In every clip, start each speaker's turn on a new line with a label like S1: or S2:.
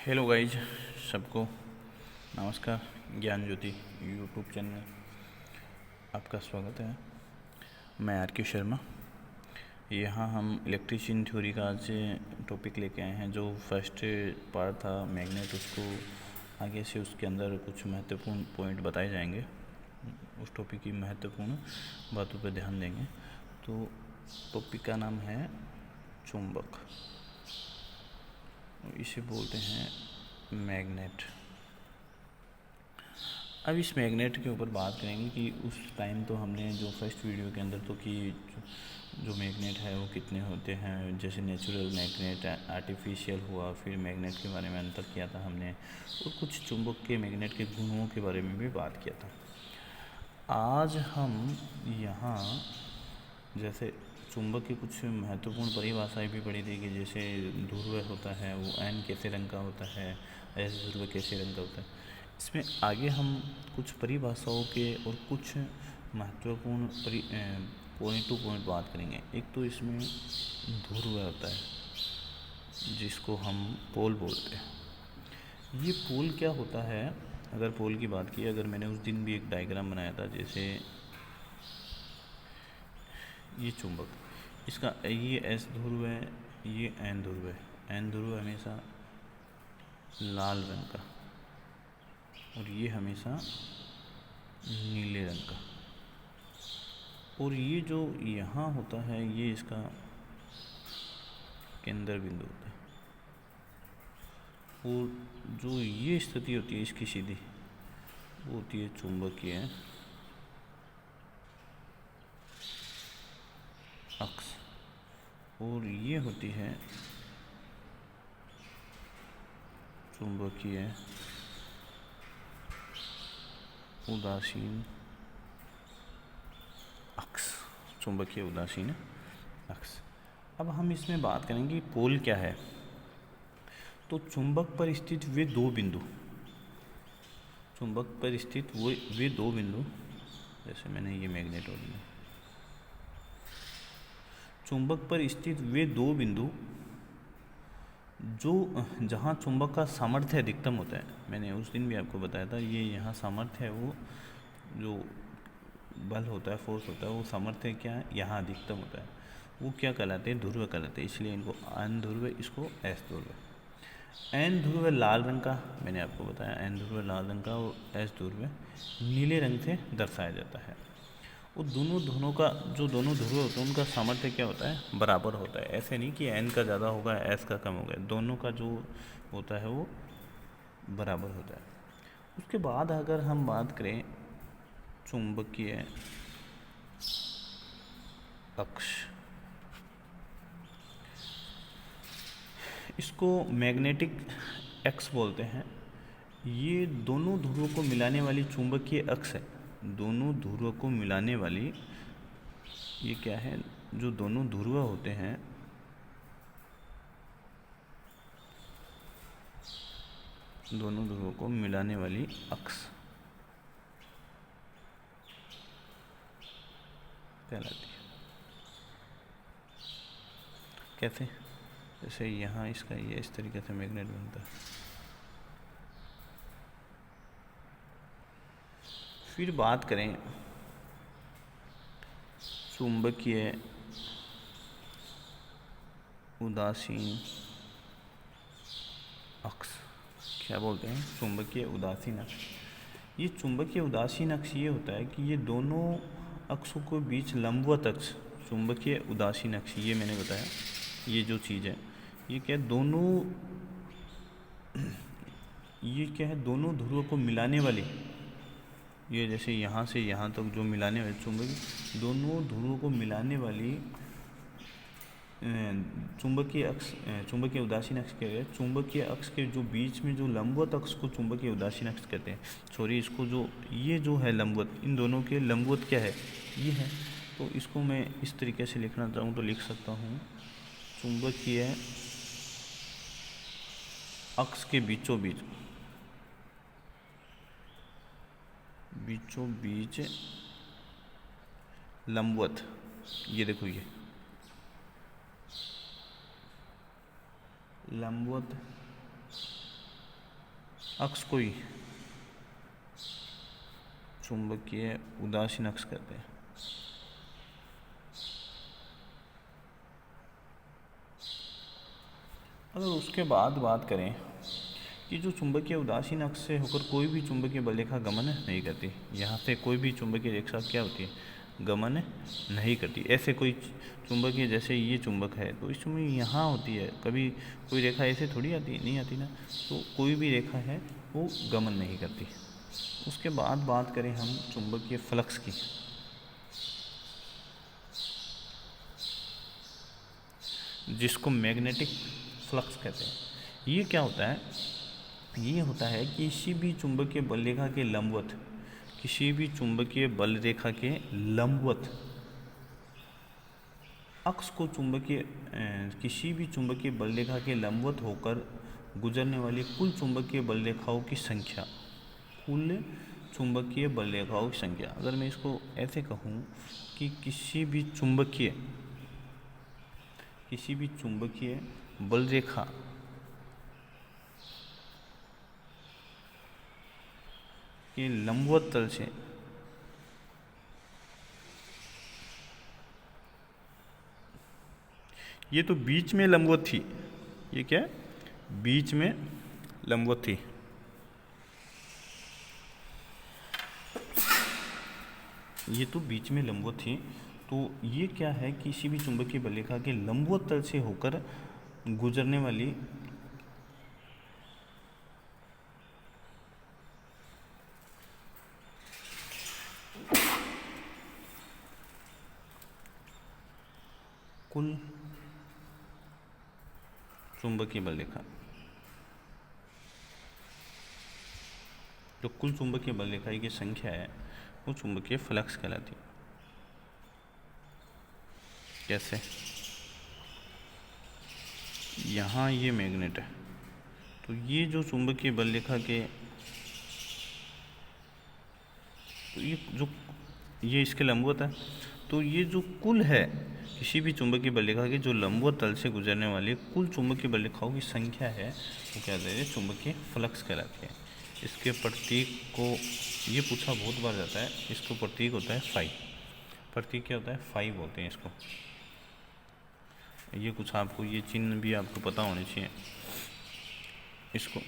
S1: Hello guys, सबको नमस्कार। ज्ञान ज्योति यूट्यूब चैनल आपका स्वागत है। मैं आर के शर्मा। यहाँ हम इलेक्ट्रिशियन थ्योरी का आज टॉपिक लेके आए हैं। जो फर्स्ट पार्ट था मैग्नेट, उसको आगे से उसके अंदर कुछ महत्वपूर्ण पॉइंट बताए जाएंगे। उस टॉपिक की महत्वपूर्ण बातों पर ध्यान देंगे। तो टॉपिक का नाम है चुंबक, इसे बोलते हैं मैग्नेट। अब इस मैग्नेट के ऊपर बात करेंगे कि उस टाइम तो हमने जो फर्स्ट वीडियो के अंदर तो कि जो मैग्नेट है वो कितने होते हैं, जैसे नेचुरल मैग्नेट, आर्टिफिशियल हुआ, फिर मैग्नेट के बारे में अंतर किया था हमने, और कुछ चुंबक के मैग्नेट के गुणों के बारे में भी बात किया था। आज हम यहाँ जैसे चुंबक की कुछ महत्वपूर्ण परिभाषाएं भी पढ़ी थी कि जैसे ध्रुव होता है वो एन कैसे रंग का होता है, एस ध्रुव कैसे रंग का होता है। इसमें आगे हम कुछ परिभाषाओं के और कुछ महत्वपूर्ण पॉइंट टू पॉइंट बात करेंगे। एक तो इसमें ध्रुव होता है जिसको हम पोल बोलते हैं। ये पोल क्या होता है? अगर पोल की बात की, अगर मैंने उस दिन भी एक डायग्राम बनाया था, जैसे ये चुंबक, इसका ये एस ध्रुव है, ये एन ध्रुव है। एन ध्रुव हमेशा लाल रंग का और ये हमेशा नीले रंग का। और ये जो यहाँ होता है ये इसका केंद्र बिंदु होता है। और जो ये स्थिति होती है इसकी सीधी, वो होती है चुंबकीय अक्ष। और ये होती है चुंबकीय उदासीन अक्ष। चुंबकीय उदासीन अक्ष। अब हम इसमें बात करेंगे पोल क्या है। तो चुंबक पर स्थित वे दो बिंदु, चुंबक पर स्थित वे दो बिंदु, जैसे मैंने ये मैग्नेट और लिया, चुंबक पर स्थित वे दो बिंदु जो जहाँ चुंबक का सामर्थ्य अधिकतम होता है। मैंने उस दिन भी आपको बताया था, ये यहाँ सामर्थ्य है, वो जो बल होता है, फोर्स होता है, वो सामर्थ्य क्या है, यहाँ अधिकतम होता है। वो क्या कहलाते हैं? ध्रुव कहलाते हैं। इसलिए इनको एन ध्रुव, इसको एस ध्रुव। एन ध्रुव लाल रंग का, मैंने आपको बताया, एन ध्रुव लाल रंग का और एस ध्रुव नीले रंग से दर्शाया जाता है। वो दोनों दोनों ध्रुव होते हैं उनका सामर्थ्य क्या होता है? बराबर होता है। ऐसे नहीं कि एन का ज़्यादा होगा एस का कम होगा, दोनों का जो होता है वो बराबर होता है। उसके बाद अगर हम बात करें चुंबकीय अक्ष, इसको मैग्नेटिक एक्स बोलते हैं। ये दोनों ध्रुवों को मिलाने वाली चुंबकीय अक्ष है। दोनों ध्रुवों को मिलाने वाली, ये क्या है? जो दोनों ध्रुव होते हैं, दोनों ध्रुवों को मिलाने वाली अक्ष कहलाती है। कैसे? जैसे यहाँ इसका ये इस तरीके से मैग्नेट बनता है। फिर बात करें चुंबकीय उदासीन अक्ष। क्या बोलते हैं? चुंबकीय उदासीन अक्ष। ये चुंबकीय उदासीन अक्ष ये होता है कि ये दोनों अक्षों के बीच लंबवत अक्ष, चुंबकीय उदासीन अक्ष, ये मैंने बताया, ये जो चीज़ है ये क्या है? ये क्या है? दोनों ध्रुवों को मिलाने वाली, ये जैसे यहाँ से यहाँ तक जो मिलाने वाली चुंबकीय, दोनों ध्रुवों को मिलाने वाली चुंबकीय अक्ष, चुंबकीय उदासीन अक्ष कहते हैं। चुंबकीय अक्ष के जो बीच में जो लंबवत अक्ष को चुंबकीय उदासीन अक्ष कहते हैं। सॉरी, इसको जो ये जो है लंबवत, इन दोनों के लंबवत क्या है? ये है। तो इसको मैं इस तरीके से लिखना चाहूँ तो लिख सकता हूँ, चुंबकीय अक्ष के बीचों बीच लंबवत, ये देखो, ये लंबवत अक्ष को ही चुंबकीय उदासीन अक्ष कहते हैं। अगर उसके बाद बात करें कि जो चुंबकीय उदासीन अक्ष से होकर कोई भी चुंबकीय बल रेखा गमन नहीं करती, यहाँ से कोई भी चुंबकीय रेखा क्या होती है, गमन नहीं करती। ऐसे कोई चुंबकीय, जैसे ये चुंबक है तो इसमें यहाँ होती है, कभी कोई रेखा ऐसे थोड़ी आती, नहीं आती ना। तो कोई भी रेखा है वो गमन नहीं करती। उसके बाद बात करें हम चुंबकीय फ्लक्स की, जिसको मैग्नेटिक फ्लक्स कहते हैं। ये क्या होता है, ये होता है किसी भी चुंबकीय बल रेखा के लंबवत, किसी भी चुंबकीय बल रेखा के लंबवत अक्ष को किसी भी चुंबकीय बल रेखा के लंबवत होकर गुजरने वाली कुल चुंबकीय बल रेखाओं की संख्या, कुल चुंबकीय बल रेखाओं की संख्या। अगर मैं इसको ऐसे कहूँ कि किसी भी चुंबकीय बल रेखा के लंबवत तल से ये तो बीच में लंबवत थी, ये क्या है, बीच में लंबवत थी। ये तो बीच में लंबवत थी, तो ये क्या है, किसी भी चुंबकीय बल रेखा के लंबवत तल से होकर गुजरने वाली कुल चुंबकीय बल रेखा, जो कुल चुंबकीय बल रेखा की संख्या है वो चुंबकीय फ्लक्स कहलाती है। कैसे, यहाँ ये मैग्नेट है, तो ये जो चुंबकीय बल रेखा के, तो ये इसके लंबवत है, तो ये जो कुल है किसी भी चुंबकीय बल रेखा के जो लंबवत तल से गुजरने वाली कुल चुंबकीय बल रेखाओं की संख्या है वो क्या कहते हैं, चुंबकीय फ्लक्स कहलाती है। इसके प्रतीक को, ये पूछा बहुत बार जाता है, इसको प्रतीक होता है फाई। प्रतीक क्या होता है, फाई बोलते हैं इसको। ये कुछ आपको, ये चिन्ह भी आपको पता होने चाहिए। इसको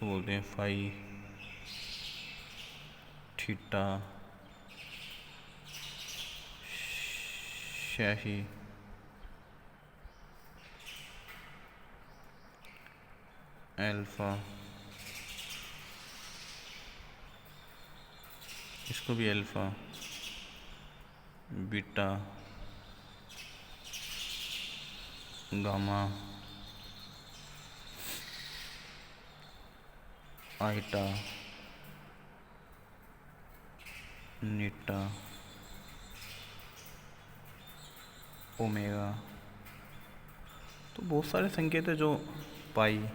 S1: बोलते हैं फाई, थीटा, शाही, अल्फा, इसको भी अल्फा, बीटा, गामा, आईटा, नीटा, ओमेगा। तो बहुत सारे संकेत है जो पाई,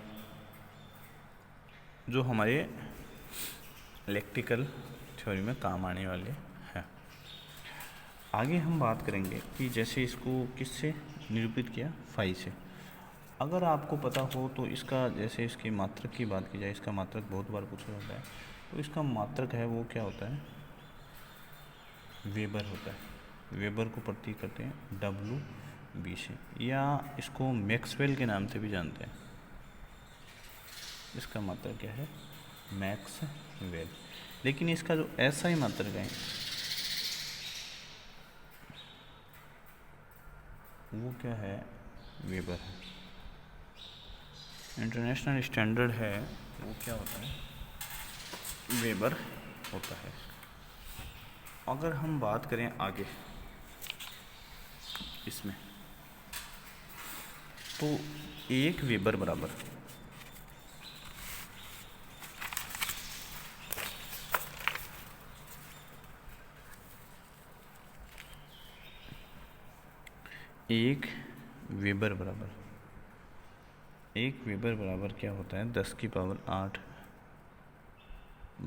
S1: जो हमारे इलेक्ट्रिकल थ्योरी में काम आने वाले हैं। आगे हम बात करेंगे कि जैसे इसको किससे निरूपित किया, फाई से। अगर आपको पता हो तो इसका, जैसे इसकी मात्रक की बात की जाए, इसका मात्रक बहुत बार पूछा जाता है, तो इसका मात्रक है वो क्या होता है, वेबर होता है। वेबर को प्रतीक करते हैं W से, या इसको मैक्सवेल के नाम से भी जानते हैं। इसका मात्रक क्या है, मैक्सवेल। लेकिन इसका जो SI मात्रक है वो क्या है, वेबर है। इंटरनेशनल स्टैंडर्ड है वो क्या होता है, वेबर होता है। अगर हम बात करें आगे इसमें, तो 1 वेबर बराबर 1 वेबर बराबर क्या होता है, 10 की पावर 8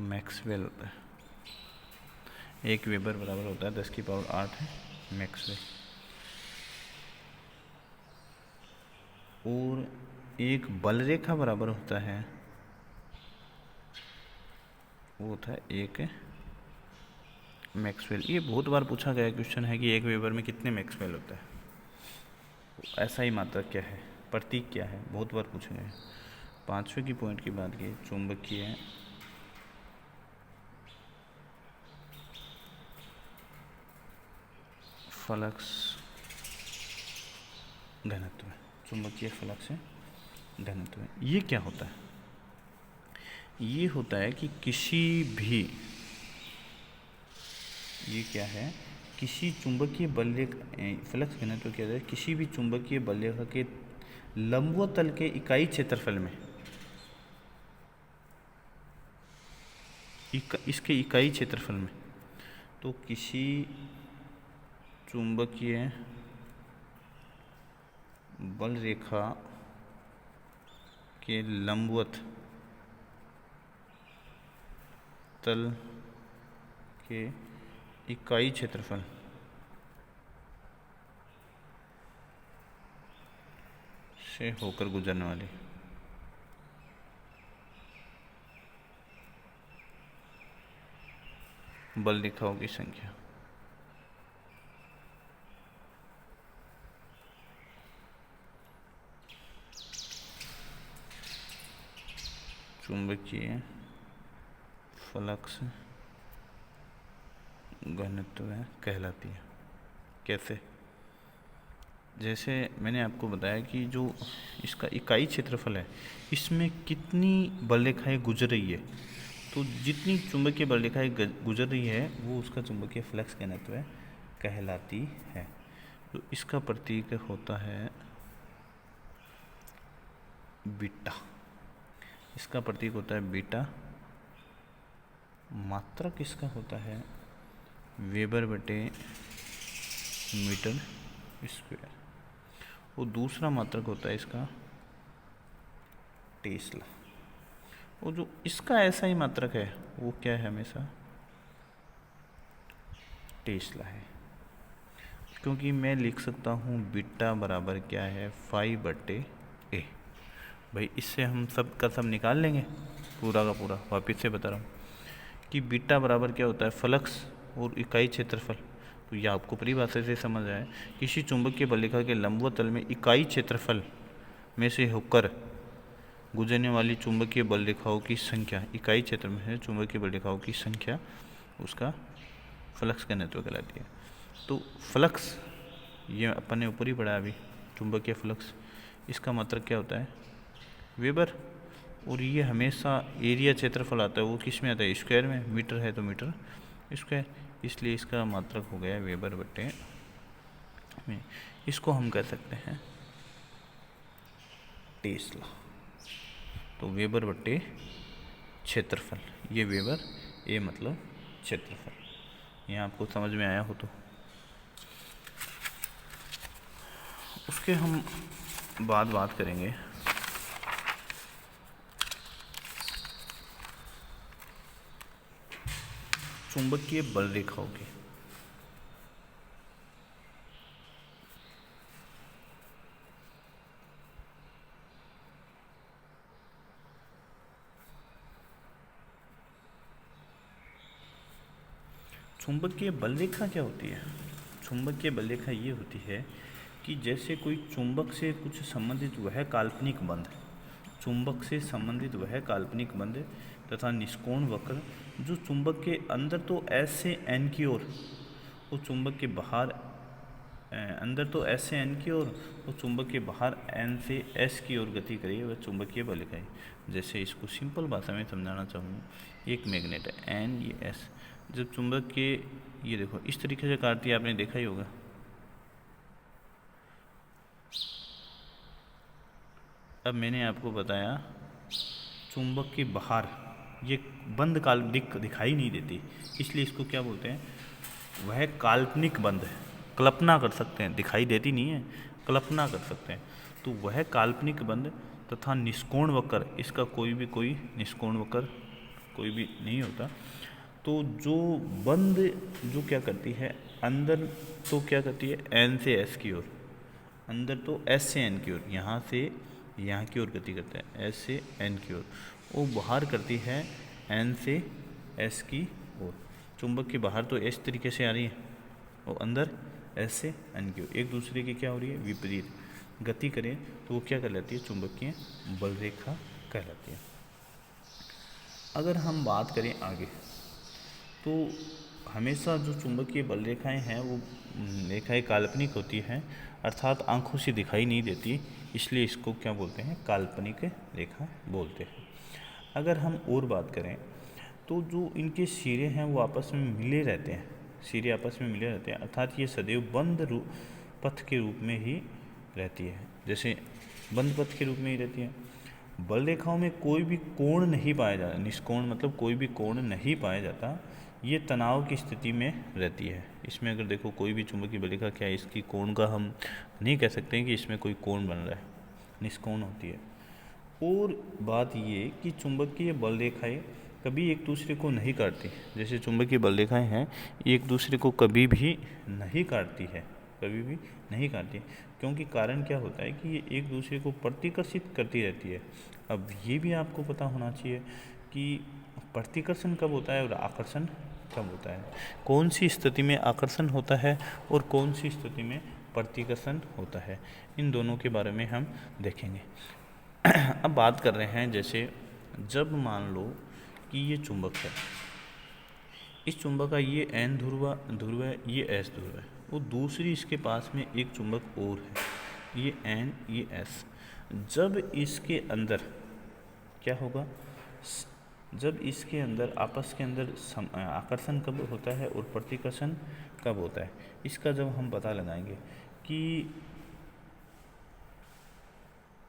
S1: मैक्सवेल होता है। 1 वेबर बराबर होता है 10 की पावर 8 है मैक्सवेल। और एक बल रेखा बराबर होता है वो होता है एक मैक्सवेल। ये बहुत बार पूछा गया क्वेश्चन है कि एक वेबर में कितने मैक्सवेल होता है, ऐसा ही मात्रक क्या है, प्रतीक क्या है, बहुत बार पूछे गए। पांचवें की पॉइंट की बात की, चुंबकीय फ्लक्स घनत्व, चुंबकीय फ्लक्स घनत्व। ये क्या होता है? ये होता है कि किसी भी, ये क्या है, किसी चुंबकीय बलरेख फ्लक्स घनत्व क्या है, किसी भी चुंबकीय बलरेखा के लंबवत तल के इकाई क्षेत्रफल में, इसके इकाई क्षेत्रफल में, तो किसी चुंबकीय बल रेखा के लंबवत तल के इकाई क्षेत्रफल से होकर गुजरने वाली बल रेखाओं की संख्या, चुंबकीय फ्लक्स घनत्व कहलाती है। कैसे? जैसे मैंने आपको बताया कि जो इसका इकाई क्षेत्रफल है, इसमें कितनी बल रेखाएं गुजर रही है, तो जितनी चुंबकीय बल रेखाएं गुजर रही है वो उसका चुंबकीय फ्लक्स घनत्व कहलाती है। तो इसका प्रतीक होता है बीटा, इसका प्रतीक होता है बीटा। मात्रक इसका होता है वेबर बटे मीटर स्क्वायर। वो दूसरा मात्रक होता है इसका टेस्ला। वो जो इसका ऐसा ही मात्रक है वो क्या है, हमेशा टेस्ला है, क्योंकि मैं लिख सकता हूँ बीटा बराबर क्या है, 5/a। भाई इससे हम सब का सब निकाल लेंगे, पूरा का पूरा। वापिस से बता रहा हूँ कि बीटा बराबर क्या होता है, फ्लक्स और इकाई क्षेत्रफल। तो ये आपको परिभाषा से समझ आए, किसी चुंबकीय बलरेखा के लंबवत तल में इकाई क्षेत्रफल में से होकर गुजरने वाली चुंबकीय बल रेखाओं की संख्या, इकाई क्षेत्र में है चुंबकीय बल रेखाओं की संख्या, उसका फ्लक्स घनत्व कहलाती है। तो फ्लक्स ये अपन ने ऊपर ही पढ़ा अभी, चुंबकीय फ्लक्स, इसका मात्रक क्या होता है, वेबर। और ये हमेशा एरिया क्षेत्रफल आता है, वो किस में आता है, स्क्वायर में। मीटर है तो मीटर स्क्वायर, इसलिए इसका मात्रक हो गया वेबर बटे में। इसको हम कह सकते हैं टेस्ला। तो वेबर बटे क्षेत्रफल, ये वेबर, ये मतलब क्षेत्रफल। ये आपको समझ में आया हो तो उसके हम बाद बात करेंगे चुंबकीय बल रेखाओं की। चुंबकीय बल रेखा क्या होती है? चुंबकीय बल रेखा ये होती है कि जैसे कोई चुंबक से कुछ संबंधित वह काल्पनिक बंध, चुंबक से संबंधित वह काल्पनिक बंध तथा निष्कोण वक्र जो चुंबक के अंदर तो एस से एन की ओर, वो चुंबक के बाहर अंदर तो एस से एन की ओर, वो चुंबक के बाहर एन से एस की ओर गति करी, वह चुंबकीय बल रेखा है। जैसे इसको सिंपल भाषा में समझाना चाहूँ, एक मैग्नेट है एन, ये एस, जब चुंबक के, ये देखो इस तरीके से काटती है, आपने देखा ही होगा। अब मैंने आपको बताया चुंबक के बाहर ये बंद दिखाई नहीं देती, इसलिए इसको क्या बोलते हैं, वह काल्पनिक बंद है। कल्पना कर सकते हैं, दिखाई देती नहीं है, कल्पना कर सकते हैं। तो वह काल्पनिक बंद तथा निष्कोण वक्र, इसका कोई निष्कोण वक्र कोई भी नहीं होता। तो जो बंद जो क्या करती है, अंदर तो क्या करती है, एन से एस की ओर, अंदर तो एस से एन की ओर, यहाँ से यहाँ की ओर गति करता है, एस से एन की ओर। वो बाहर करती है एन से एस की ओर। चुंबक के बाहर तो एस तरीके से आ रही है और अंदर एस से एन की ओर, एक दूसरे की क्या हो रही है, विपरीत गति करें तो वो क्या कहलाती है, चुंबकीय बल रेखा कहलाती है। अगर हम बात करें आगे, तो हमेशा जो चुंबकीय बल रेखाएं हैं वो रेखाएं काल्पनिक होती हैं, अर्थात आंखों से दिखाई नहीं देती, इसलिए इसको क्या बोलते हैं, काल्पनिक रेखा बोलते हैं। अगर हम और बात करें तो जो इनके सिरे हैं वो आपस में मिले रहते हैं, सिरे आपस में मिले रहते हैं, अर्थात ये सदैव बंद पथ के रूप में ही रहती है, जैसे बंद पथ के रूप में ही रहती है। बल रेखाओं में कोई भी कोण नहीं पाया जाता, निष्कोण मतलब कोई भी कोण नहीं पाया जाता, ये तनाव की स्थिति में रहती है। इसमें अगर देखो कोई भी चुंबकीय बल रेखा क्या है, इसकी कोण का हम नहीं कह सकते हैं कि इसमें कोई कोण बन रहा है, निष्कोण होती है। और बात ये कि चुंबकीय बल रेखाएं कभी एक दूसरे को नहीं काटती, जैसे चुंबकीय बल रेखाएं हैं एक दूसरे को कभी भी नहीं काटती है, कभी भी नहीं काटती, क्योंकि कारण क्या होता है कि ये एक दूसरे को प्रतिकर्षित करती रहती है। अब ये भी आपको पता होना चाहिए कि प्रतिकर्षण कब होता है और आकर्षण कब होता है, कौन सी स्थिति में आकर्षण होता है और कौन सी स्थिति में प्रतिकर्षण होता है, इन दोनों के बारे में हम देखेंगे। अब बात कर रहे हैं, जैसे जब मान लो कि ये चुंबक है, इस चुंबक का ये एन ध्रुव है, ये एस ध्रुव है, वो दूसरी इसके पास में एक चुंबक और है, ये एन ये एस। जब इसके अंदर क्या होगा, जब इसके अंदर आपस के अंदर आकर्षण कब होता है और प्रतिकर्षण कब होता है, इसका जब हम पता लगाएंगे कि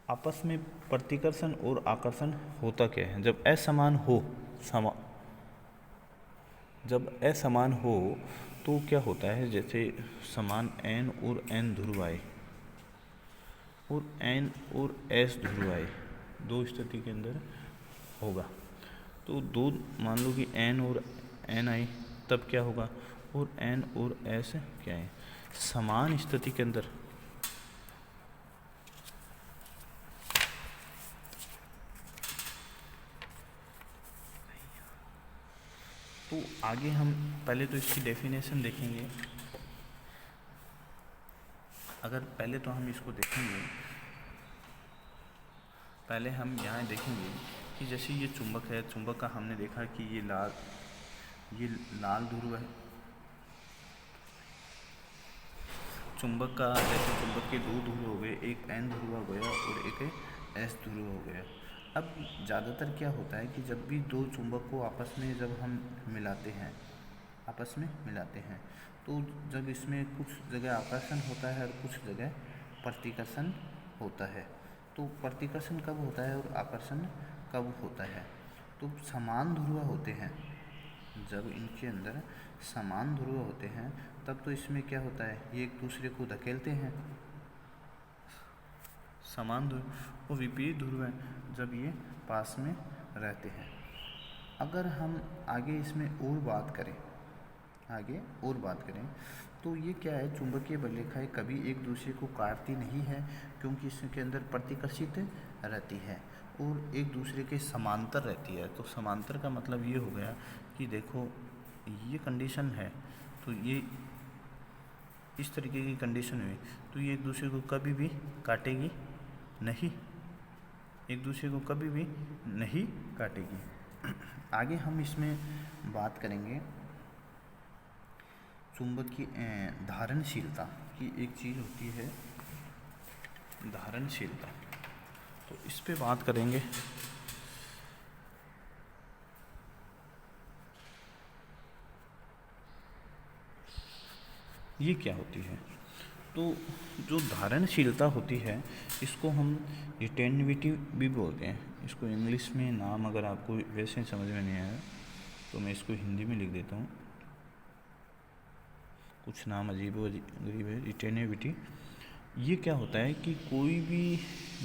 S1: आपस में प्रतिकर्षण और आकर्षण होता क्या है, जब असमान हो, जब असमान हो तो क्या होता है, जैसे समान एन और एन ध्रुव आए और एन और एस ध्रुव आए, दो स्थिति के अंदर होगा, तो दो मान लो कि एन और एन आए, तब क्या होगा, और एन और एस क्या है, समान स्थिति के अंदर तो आगे हम पहले तो इसकी डेफिनेशन देखेंगे। अगर पहले तो हम इसको देखेंगे, पहले हम यहाँ देखेंगे कि जैसे ये चुंबक है, चुंबक का हमने देखा कि ये लाल ध्रुव है, चुंबक का जैसे चुंबक के दो ध्रुव हो गए, एक एन ध्रुव हो गया और एक एस ध्रुव हो गया। अब ज़्यादातर क्या होता है कि जब भी दो चुंबक को आपस में जब हम मिलाते हैं, आपस में मिलाते हैं, तो जब इसमें कुछ जगह आकर्षण होता है और कुछ जगह प्रतिकर्षण होता है, तो प्रतिकर्षण कब होता है और आकर्षण कब होता है, तो समान ध्रुव होते हैं, जब इनके अंदर समान ध्रुव होते हैं तब तो इसमें क्या होता है, ये एक दूसरे को धकेलते हैं, समान ध्रुव और विपरीत ध्रुव है जब ये पास में रहते हैं। अगर हम आगे इसमें और बात करें तो ये क्या है, चुंबकीय बल रेखाएं कभी एक दूसरे को काटती नहीं है, क्योंकि इसके अंदर प्रतिकर्षित रहती है और एक दूसरे के समांतर रहती है। तो समांतर का मतलब ये हो गया कि देखो ये कंडीशन है, तो ये इस तरीके की कंडीशन हुई, तो ये एक दूसरे को कभी भी काटेगी नहीं, एक दूसरे को कभी भी नहीं काटेगी। आगे हम इसमें बात करेंगे चुंबक की धारणशीलता की, एक चीज़ होती है धारणशीलता, तो इस पे बात करेंगे। ये क्या होती है, तो जो धारणशीलता होती है इसको हम रिटेनिविटी भी बोलते हैं। इसको इंग्लिश में नाम अगर आपको वैसे समझ में नहीं आया तो मैं इसको हिंदी में लिख देता हूँ, कुछ नाम अजीब है। रिटेनिविटी ये क्या होता है कि कोई भी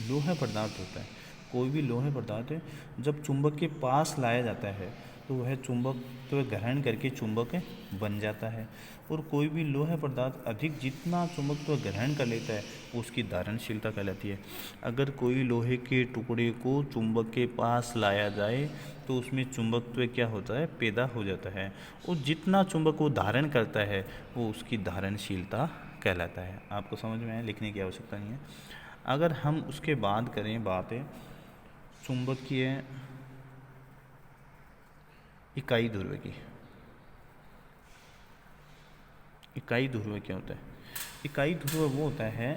S1: लोहा पदार्थ होता है, कोई भी लोहे पदार्थ जब चुंबक के पास लाया जाता है तो वह चुंबकत्व ग्रहण करके चुंबक बन जाता है। और कोई भी लोह पदार्थ अधिक जितना चुंबकत्व ग्रहण कर लेता है उसकी धारणशीलता कहलाती है। अगर कोई लोहे के टुकड़े को चुंबक के पास लाया जाए तो उसमें चुंबकत्व क्या होता है, पैदा हो जाता है। और जितना चुंबक वो धारण करता है वो उसकी धारणशीलता कहलाता है। आपको समझ में आया, लिखने की आवश्यकता नहीं है। अगर हम उसके बाद करें बात चुंबकीय इकाई ध्रुव की। इकाई ध्रुव क्या होता है? इकाई ध्रुव वो होता है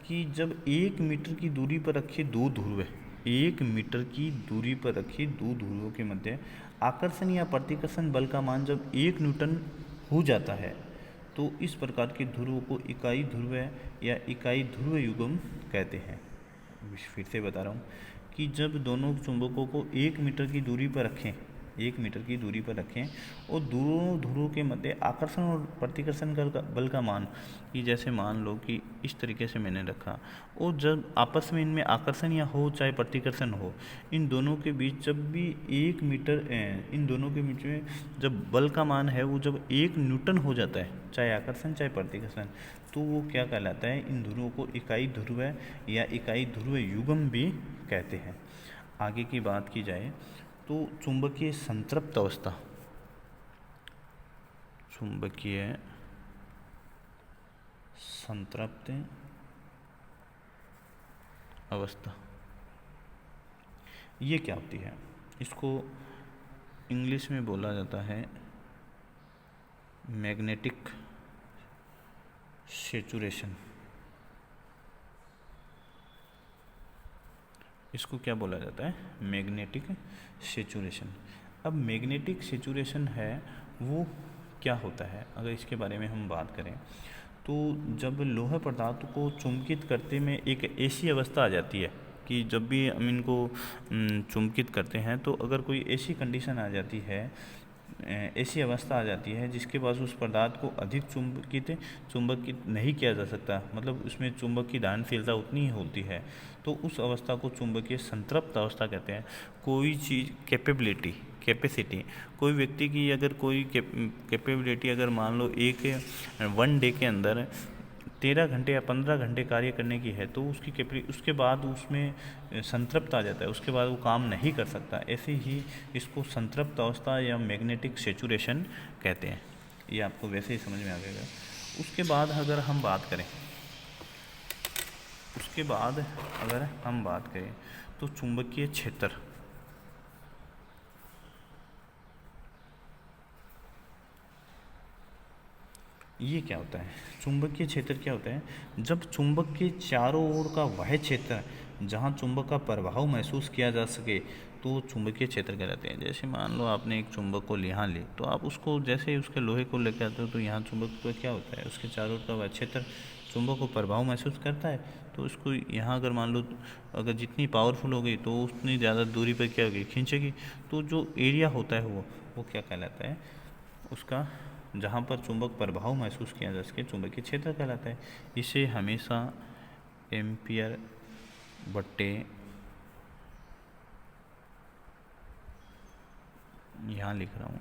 S1: कि जब 1 मीटर की दूरी पर रखे दो ध्रुव, 1 मीटर की दूरी पर रखे दो ध्रुवों के मध्य आकर्षण या प्रतिकर्षण बल का मान जब 1 न्यूटन हो जाता है तो इस प्रकार के ध्रुव को इकाई ध्रुव या इकाई ध्रुव युग्म कहते हैं। फिर से बता रहा हूँ कि जब दोनों चुंबकों को 1 मीटर की दूरी पर रखें, 1 मीटर की दूरी पर रखें और दोनों ध्रुवों के मध्य आकर्षण और प्रतिकर्षण बल का मान, कि जैसे मान लो कि इस तरीके से मैंने रखा और जब आपस में इनमें आकर्षण या हो चाहे प्रतिकर्षण हो, इन दोनों के बीच जब भी 1 मीटर इन दोनों के बीच में जब बल का मान है वो जब 1 न्यूटन हो जाता है, चाहे आकर्षण चाहे प्रतिकर्षण, तो वो क्या कहलाता है? इन ध्रुवों को इकाई ध्रुव या इकाई ध्रुव युग्म भी कहते हैं। आगे की बात की जाए तो चुंबकीय संतृप्त अवस्था, चुंबकीय संतृप्त अवस्था ये क्या होती है? इसको इंग्लिश में बोला जाता है मैग्नेटिक सैचुरेशन। इसको क्या बोला जाता है? Magnetic saturation. अब मैग्नेटिक सैचुरेशन है वो क्या होता है? अगर इसके बारे में हम बात करें तो जब लोह पदार्थ को चुंबकित करते में एक ऐसी अवस्था आ जाती है कि जब भी हम इनको चुंबकित करते हैं तो अगर कोई ऐसी कंडीशन आ जाती है, ऐसी अवस्था आ जाती है जिसके पास उस पदार्थ को अधिक चुंबकित नहीं किया जा सकता, मतलब उसमें चुंबक की धारणशीलता उतनी ही होती है, तो उस अवस्था को चुंबकीय संतृप्त अवस्था कहते हैं। कोई चीज़ कैपेसिटी, कोई व्यक्ति की अगर कोई कैपेबिलिटी अगर मान लो एक 1 डे के अंदर 13 घंटे या 15 घंटे कार्य करने की है तो उसके बाद उसमें संतृप्त आ जाता है, उसके बाद वो काम नहीं कर सकता। ऐसे ही इसको संतृप्त अवस्था या मैग्नेटिक सैचुरेशन कहते हैं। ये आपको वैसे ही समझ में आ जाएगा। उसके बाद अगर हम बात करें तो चुंबकीय क्षेत्र, ये क्या होता है? चुंबकीय क्षेत्र क्या होता है? जब चुंबक के चारों ओर का वह क्षेत्र जहाँ चुंबक का प्रभाव महसूस किया जा सके तो चुंबकीय क्षेत्र कहलाते हैं। जैसे मान लो आपने एक चुंबक को यहाँ ले तो आप उसको जैसे ही उसके लोहे को लेकर आते हो तो यहाँ चुंबक को क्या होता है? उसके चारों ओर का वह क्षेत्र चुंबक को प्रभाव महसूस करता है, तो उसको यहाँ अगर मान लो अगर जितनी पावरफुल हो गई तो उतनी ज़्यादा दूरी पर क्या होगी? खींचेगी। तो जो एरिया होता है वो क्या कहलाता है? उसका जहाँ पर चुंबक प्रभाव महसूस किया जा सके चुंबकीय क्षेत्र कहलाता है। इसे हमेशा एम्पियर बट्टे, यहाँ लिख रहा हूँ,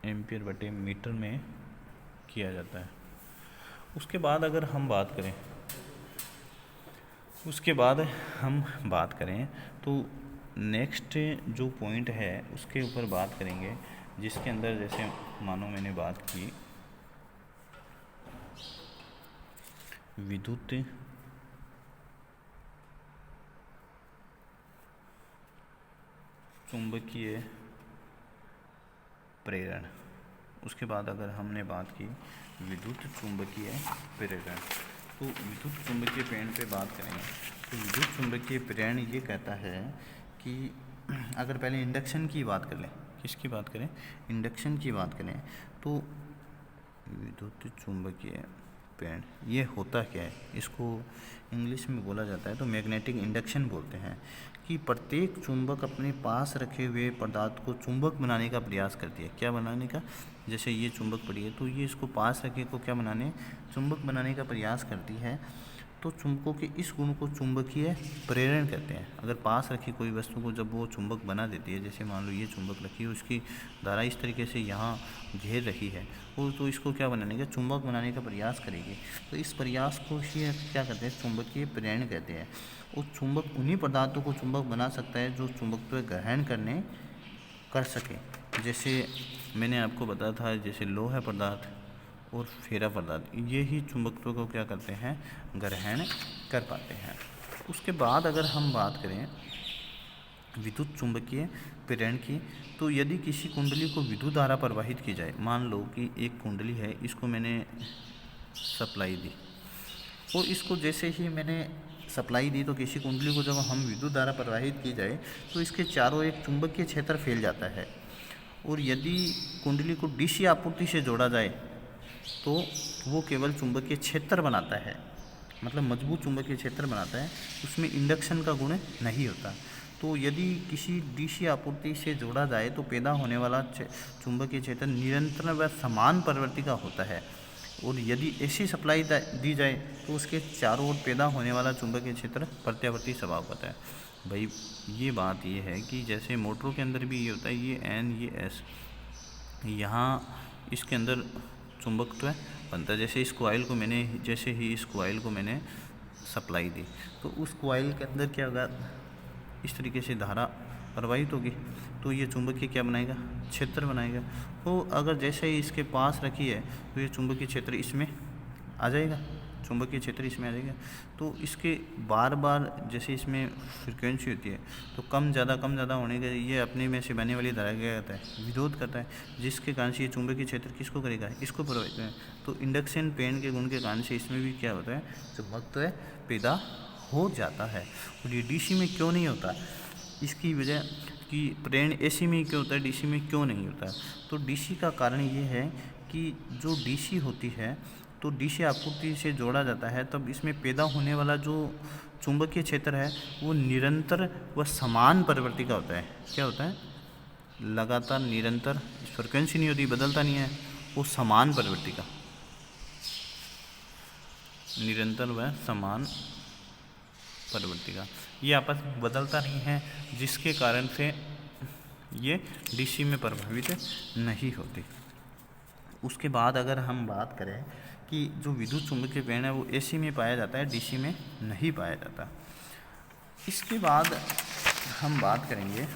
S1: एम्पियर बट्टे मीटर में किया जाता है। उसके बाद अगर हम बात करें तो नेक्स्ट जो पॉइंट है उसके ऊपर बात करेंगे, जिसके अंदर जैसे मानो मैंने बात की विद्युत चुंबकीय प्रेरण। उसके बाद अगर हमने बात की विद्युत चुंबकीय प्रेरण, तो विद्युत चुंबकीय प्रेरण पे बात करेंगे। तो विद्युत चुंबकीय प्रेरण ये कहता है कि अगर पहले इंडक्शन की बात कर लें, किसकी बात करें? इंडक्शन की बात करें तो विद्युत चुंबकीय प्रेरण ये होता क्या है? इसको इंग्लिश में बोला जाता है तो मैग्नेटिक इंडक्शन बोलते हैं, कि प्रत्येक चुंबक अपने पास रखे हुए पदार्थ को चुंबक बनाने का प्रयास करती है। क्या बनाने का? जैसे ये चुंबक पड़ी है तो ये इसको पास रखे को क्या बनाने? चुंबक बनाने का प्रयास करती है। तो चुंबकों के इस गुण को चुंबकीय प्रेरण कहते हैं। अगर पास रखी कोई वस्तु को जब वो चुंबक बना देती है, जैसे मान लो ये चुंबक रखी है, उसकी धारा इस तरीके से यहाँ घेर रखी है, वो तो इसको क्या बनाने का, चुंबक बनाने का प्रयास करेगी। तो इस प्रयास को ही क्या कहते हैं, चुंबकीय प्रेरण कहते हैं। वो चुंबक उन्हीं पदार्थों को चुंबक बना सकता है जो चुंबकत्व ग्रहण कर सके। जैसे मैंने आपको बताया था, जैसे लोहा पदार्थ और फेरा पदार्थ, ये ही चुंबकत्व को क्या करते हैं, ग्रहण कर पाते हैं। उसके बाद अगर हम बात करें विद्युत चुंबकीय प्रेरण की, तो यदि किसी कुंडली को विद्युत धारा प्रवाहित की जाए, मान लो कि एक कुंडली है, इसको मैंने सप्लाई दी, और इसको जैसे ही मैंने सप्लाई दी तो किसी कुंडली को जब हम विद्युत धारा प्रवाहित की जाए तो इसके चारों एक चुंबकीय क्षेत्र फैल जाता है। और यदि कुंडली को डीसी आपूर्ति से जोड़ा जाए तो वो केवल चुंबकीय क्षेत्र बनाता है, मतलब मजबूत चुंबकीय क्षेत्र बनाता है, उसमें इंडक्शन का गुण नहीं होता। तो यदि किसी डीसी आपूर्ति से जोड़ा जाए तो पैदा होने वाला चुंबकीय क्षेत्र निरंतर व समान प्रवृत्ति का होता है। और यदि ऐसी सप्लाई दी जाए तो उसके चारों ओर पैदा होने वाला चुंबकीय क्षेत्र प्रत्यावर्ती स्वभाव का है। भाई ये बात ये है कि जैसे मोटरों के अंदर भी ये होता है, ये एन ये एस, यहाँ इसके अंदर चुंबकत्व बनता है। जैसे इस कॉइल को मैंने, जैसे ही इस कॉइल को मैंने सप्लाई दी तो उस कॉइल के अंदर क्या होगा, इस तरीके से धारा प्रवाहित होगी, तो ये चुंबकीय क्या बनाएगा, क्षेत्र बनाएगा। तो अगर जैसे ही इसके पास रखी है तो ये चुंबकीय क्षेत्र इसमें आ जाएगा, चुंबकीय क्षेत्र इसमें आ जाएगा। तो इसके बार बार जैसे इसमें फ्रिक्वेंसी होती है तो कम ज़्यादा होने के ये अपने में से बहने वाली धारा क्या करता है, विरोध करता है, जिसके कारण से ये चुंबकीय क्षेत्र किसको करेगा, इसको प्रभावित करेगा। तो इंडक्शन प्रेरण के गुण के कारण से इसमें भी क्या होता है, चुंबकत्व पैदा हो जाता है। और ये डीसी में क्यों नहीं होता, इसकी वजह कि प्रेरण एसी में क्यों होता है, डीसी में क्यों नहीं होता। तो डीसी का कारण ये है कि जो डीसी होती है तो डीसी आपूर्ति से जोड़ा जाता है, तब इसमें पैदा होने वाला जो चुंबकीय क्षेत्र है वो निरंतर व समान प्रवृत्ति का होता है। क्या होता है, लगातार निरंतर, फ्रिक्वेंसी नहीं होती, बदलता नहीं है, वो समान प्रवृत्ति का, निरंतर व समान प्रवृत्ति का, ये आपस में बदलता नहीं है, जिसके कारण से ये डीसी में प्रभावित नहीं होती। उसके बाद अगर हम बात करें कि जो विद्युत चुंबकीय प्रेरण है वो एसी में पाया जाता है, डीसी में नहीं पाया जाता। इसके बाद हम बात करेंगे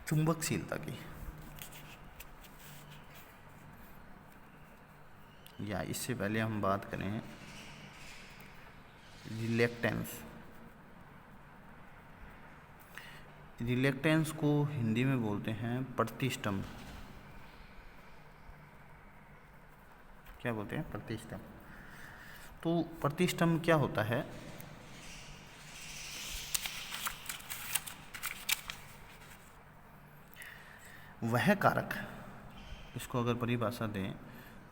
S1: चुंबकशीलता की, या इससे पहले हम बात करें रिलेक्टेंस को हिंदी में बोलते हैं प्रतिष्ठम्भ। क्या बोलते हैं, प्रतिष्ठम्भ। तो प्रतिष्ठम्भ क्या होता है, वह कारक, इसको अगर परिभाषा दें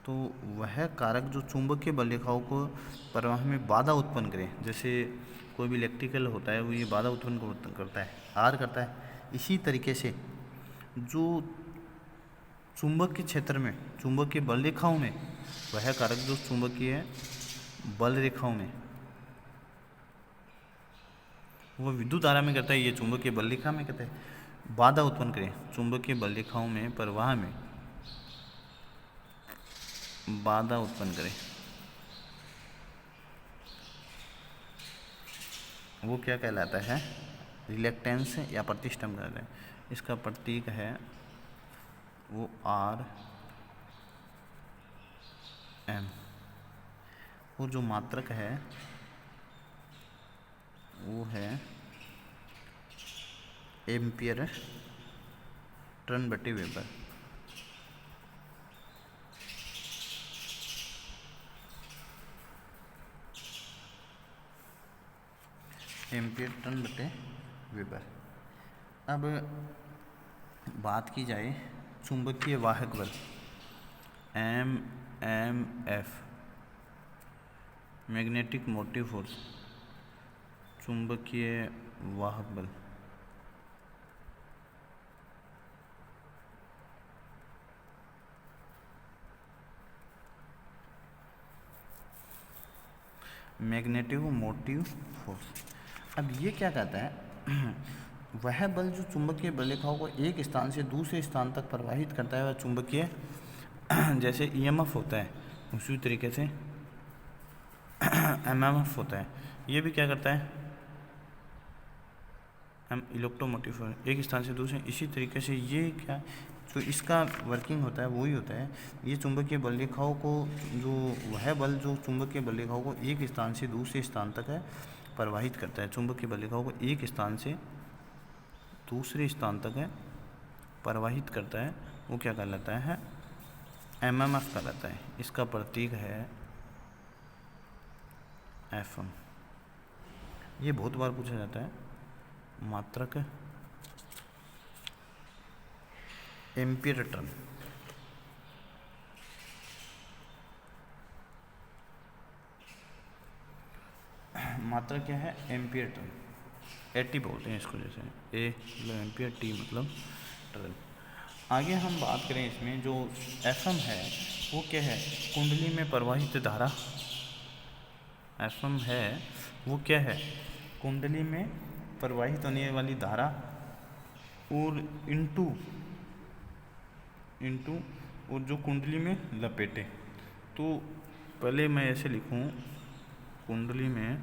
S1: तो वह कारक जो चुंबकीय बल रेखाओं को प्रवाह में बाधा उत्पन्न करे। जैसे कोई भी इलेक्ट्रिकल होता है वो ये बाधा उत्पन्न करता है, आर करता है। इसी तरीके से जो चुंबकीय क्षेत्र में, चुंबकीय बल रेखाओं में, वह कारक जो चुंबकीय बल रेखाओं में वो विद्युत धारा में करता है, ये चुंबकीय बल रेखा में करता है, बाधा उत्पन्न करे। चुंबकीय बल रेखाओं में प्रवाह में बाधा उत्पन्न करे, वो क्या कहलाता है, रिलेक्टेंस या प्रतिष्ठम्भ कहलाता है। इसका प्रतीक है वो आर एम, और जो मात्रक है वो है एम्पियर टर्न बटे वेबर। एम्पियर टर्न बटे वेबर। अब बात की जाए चुंबकीय वाहक बल, एफ, मैग्नेटिक मोटिव फोर्स, चुंबकीय वाहक बल। Magnetic motive force. अब ये क्या कहता है वह बल जो चुंबकीय बल रेखाओं को एक स्थान से दूसरे स्थान तक प्रवाहित करता है वह चुंबकीय जैसे ईएमएफ होता है उसी तरीके से एमएमएफ होता है, ये भी क्या करता है हम इलेक्ट्रोमोटिव एक स्थान से दूसरे। इसी तरीके से ये क्या जो इसका वर्किंग होता है वही होता है, ये चुंबकीय बल रेखाओं को जो वह बल जो चुंबकीय बल रेखाओं को एक स्थान से दूसरे स्थान तक है प्रवाहित करता है, चुंबकीय बल रेखाओं को एक स्थान से दूसरे स्थान तक है प्रवाहित करता है, वो क्या कहलाता है एमएमएफ कहलाता है। इसका प्रतीक है एफएम। ये बहुत बार पूछा जाता है। मात्रक एम्पीयर टर्न, मात्रा क्या है एम्पीयर टर्न, एटी बोलते हैं इसको, जैसे ए मतलब एम्पीयर, टी मतलब टर्न। आगे हम बात करें इसमें जो एफएम है वो क्या है कुंडली में प्रवाहित धारा। एफएम है वो क्या है कुंडली में प्रवाहित होने वाली धारा और इनटू और जो कुंडली में लपेटे। तो पहले मैं ऐसे लिखूं कुंडली में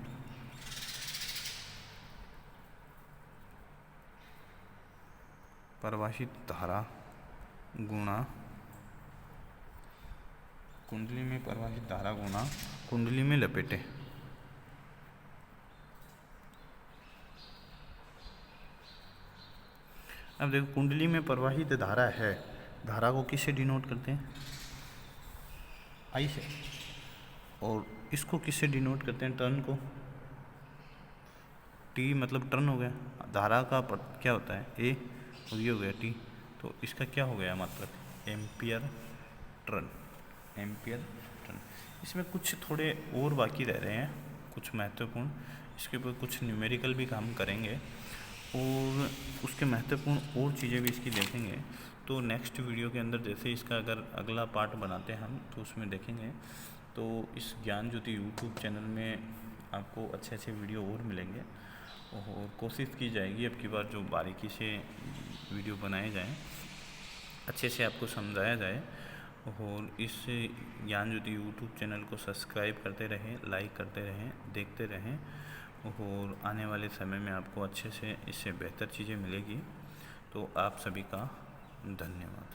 S1: प्रवाहित धारा गुणा कुंडली में प्रवाहित धारा गुणा कुंडली में लपेटे। अब देखो कुंडली में प्रवाहित धारा है, धारा को किससे डिनोट करते हैं आई से, और इसको किससे डिनोट करते हैं टर्न को, टी मतलब टर्न हो गया। धारा का क्या होता है ए और ये हो गया टी, तो इसका क्या हो गया मतलब एम्पियर टर्न, एम्पियर टर्न। इसमें कुछ थोड़े और बाकी रह रहे हैं कुछ महत्वपूर्ण, इसके ऊपर कुछ न्यूमेरिकल भी काम करेंगे और उसके महत्वपूर्ण और चीज़ें भी इसकी देखेंगे। तो नेक्स्ट वीडियो के अंदर जैसे इसका अगर अगला पार्ट बनाते हैं हम तो उसमें देखेंगे। तो इस ज्ञान ज्योति यूट्यूब चैनल में आपको अच्छे अच्छे वीडियो और मिलेंगे और कोशिश की जाएगी अब की बार जो बारीकी से वीडियो बनाए जाएं, अच्छे से आपको समझाया जाए। और इस ज्ञान ज्योति यूट्यूब चैनल को सब्सक्राइब करते रहें, लाइक करते रहें, देखते रहें और आने वाले समय में आपको अच्छे से इससे बेहतर चीज़ें मिलेगी। तो आप सभी का धन्यवाद।